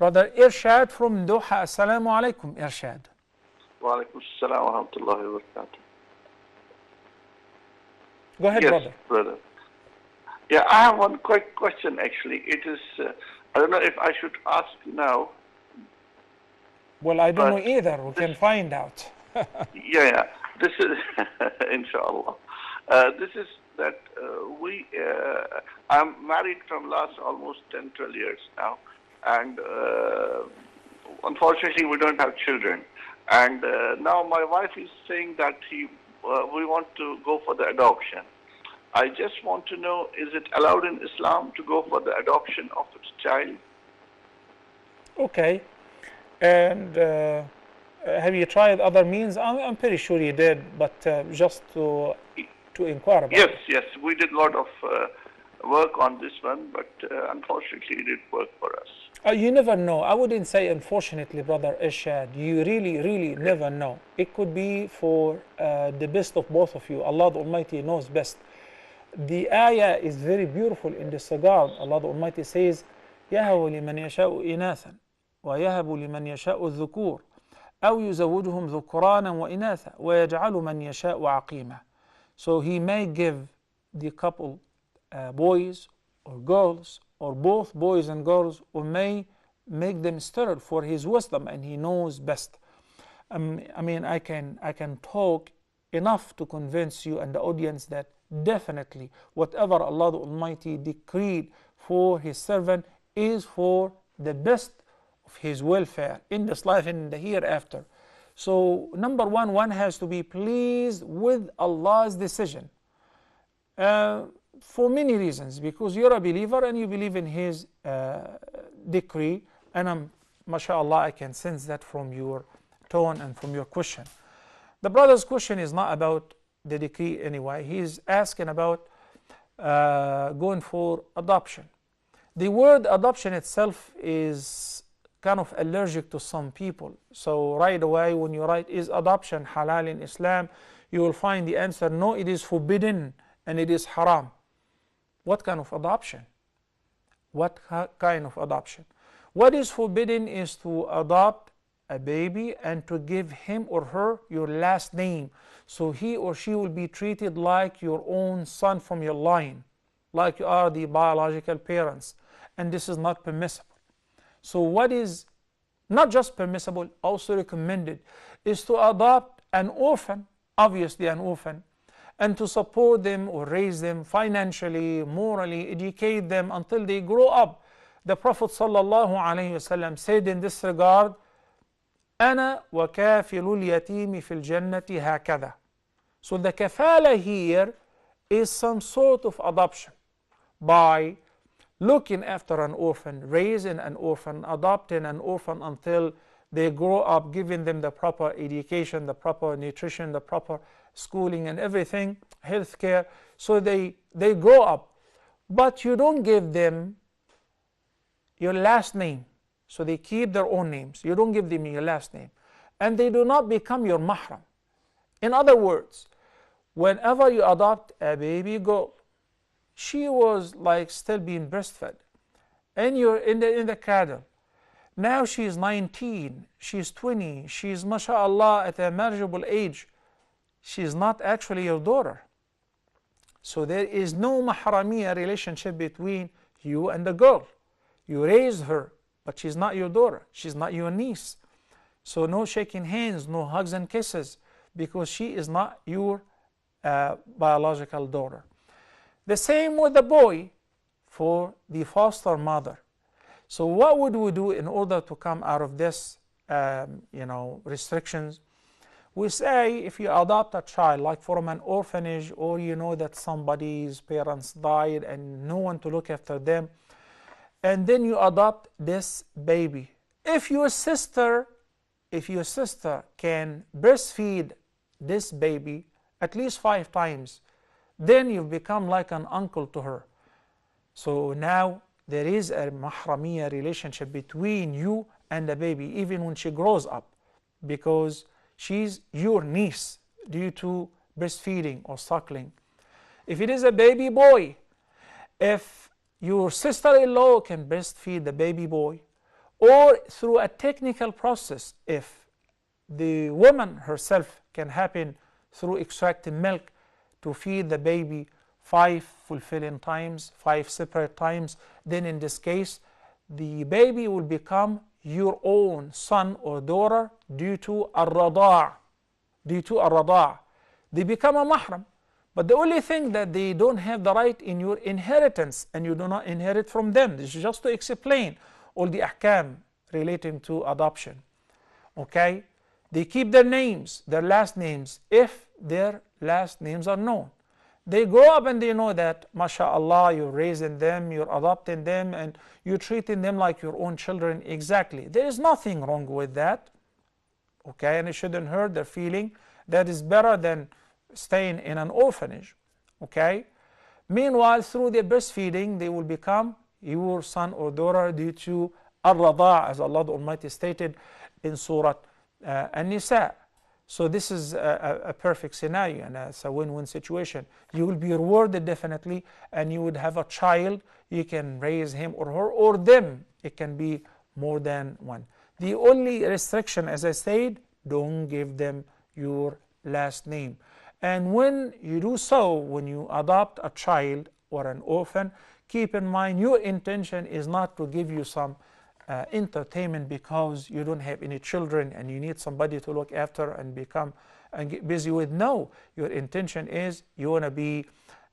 Brother Irshad from Doha. Assalamu alaikum, Irshad. Wa alaikum assalam wa rahmatullahi wa barakatuh. Go ahead, Yes, brother. Yeah, I have one quick question actually. It is, I don't know if I should ask now. Well, I don't know either. We can find out. Yeah. This is, inshallah. This is that I'm married from last almost 10, 12 years now. And unfortunately, we don't have children. And now my wife is saying that we want to go for the adoption. I just want to know, is it allowed in Islam to go for the adoption of its child? Okay. And have you tried other means? I'm pretty sure you did, but just to inquire about it. Yes, we did a lot of work on this one, but unfortunately it didn't work for us. You never know. I wouldn't say unfortunately, Brother Ishad. You really never know. It could be for the best of both of you. Allah the Almighty knows best. The ayah is very beautiful in this regard. Allah the Almighty says, يَهَوْ لِمَنْ يَشَاءُ إِنَاثًا وَيَهَبُ لِمَنْ يَشَاءُ الذُّكُورَ أَوْ يُزَوِّجُهُمْ ذُكْرَانًا وَإِنَاثًا وَيَجْعَلُ مَنْ يَشَاءُ عَقِيمًا. So He may give the couple boys or girls, or both boys and girls, or may make them sterile for His wisdom, and He knows best. I mean, I can talk enough to convince you and the audience that definitely whatever Allah the Almighty decreed for His servant is for the best of His welfare in this life and in the hereafter. So number one has to be pleased with Allah's decision for many reasons, because you're a believer and you believe in His decree, and mashallah, I can sense that from your tone and from your question. The brother's question is not about the decree anyway. He's asking about going for adoption. The word adoption itself is kind of allergic to some people. So right away when you write, is adoption halal in Islam, you will find the answer, no, it is forbidden and it is haram. What kind of adoption? What kind of adoption? What is forbidden is to adopt a baby and to give him or her your last name, so he or she will be treated like your own son from your line, like you are the biological parents, and this is not permissible. So what is not just permissible, also recommended, is to adopt an orphan, obviously an orphan, and to support them or raise them financially, morally, educate them until they grow up. The Prophet ﷺ said in this regard, أنا وكافل اليتيم في الجنة هكذا. So the kafala here is some sort of adoption by looking after an orphan, raising an orphan, adopting an orphan until they grow up, giving them the proper education, the proper nutrition, the proper schooling and everything, health care, so they grow up. But you don't give them your last name, so they keep their own names. You don't give them your last name, and they do not become your mahram. In other words, whenever you adopt a baby girl, she was like still being breastfed, and you're in the cradle. Now she's 19, she's 20, she's mashallah at a marriageable age. She's not actually your daughter. So there is no mahramiyya relationship between you and the girl. You raised her, but she's not your daughter. She's not your niece. So no shaking hands, no hugs and kisses, because she is not your biological daughter. The same with the boy for the foster mother. So what would we do in order to come out of this restrictions? We say if you adopt a child like from an orphanage, or you know that somebody's parents died and no one to look after them, and then you adopt this baby. If your sister can breastfeed this baby at least 5 times, then you've become like an uncle to her. So now there is a mahramiyya relationship between you and the baby, even when she grows up, because she's your niece due to breastfeeding or suckling. If it is a baby boy, if your sister-in-law can breastfeed the baby boy, or through a technical process. If the woman herself can happen through extracting milk to feed the baby 5 fulfilling times, 5 separate times, then in this case the baby will become your own son or daughter due to ar-rada'. They become a mahram. But the only thing that they don't have the right in your inheritance, and you do not inherit from them. This is just to explain all the ahkam relating to adoption. Okay? They keep their names, their last names, if their last names are known. They grow up and they know that, mashallah, you're raising them, you're adopting them, and you're treating them like your own children exactly. There is nothing wrong with that. Okay? And it shouldn't hurt their feeling. That is better than staying in an orphanage. Okay? Meanwhile, through their breastfeeding, they will become your son or daughter due to ar-rada', as Allah the Almighty stated in Surah An-Nisa. So this is a perfect scenario, and it's a win-win situation. You will be rewarded definitely, and you would have a child. You can raise him or her or them. It can be more than one. The only restriction, as I said, don't give them your last name. And when you do so, when you adopt a child or an orphan, keep in mind your intention is not to give you some entertainment because you don't have any children and you need somebody to look after and get busy with. No, your intention is you want to be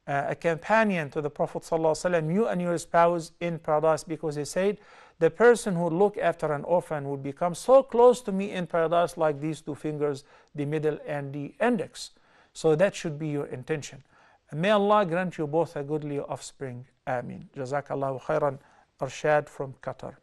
a companion to the Prophet ﷺ, you and your spouse in paradise, because he said, the person who look after an orphan will become so close to me in paradise like these 2 fingers, the middle and the index. So that should be your intention. And may Allah grant you both a goodly offspring. Ameen. Jazakallahu khairan. Arshad from Qatar.